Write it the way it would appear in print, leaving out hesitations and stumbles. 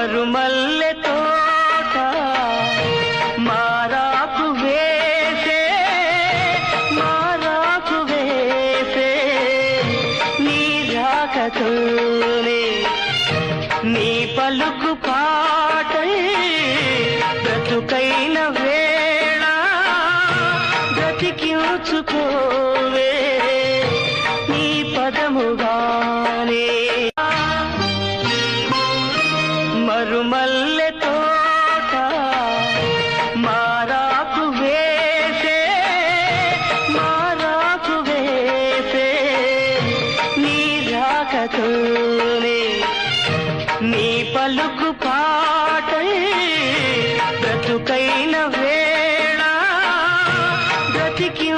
మరుమల్లె తోట మారాకు వేసే నీ రాకతోనే నీ పలుకు పాటై బ్రతుకైన వేళ బ్రతికించుకోవే నీ పదముగానే మరుమల్లె తోట మారాకు వేసే నీ రాకతోనే నీ పలుకు పాటై బ్రతుకైన వేళ బ్రతికించుకోవే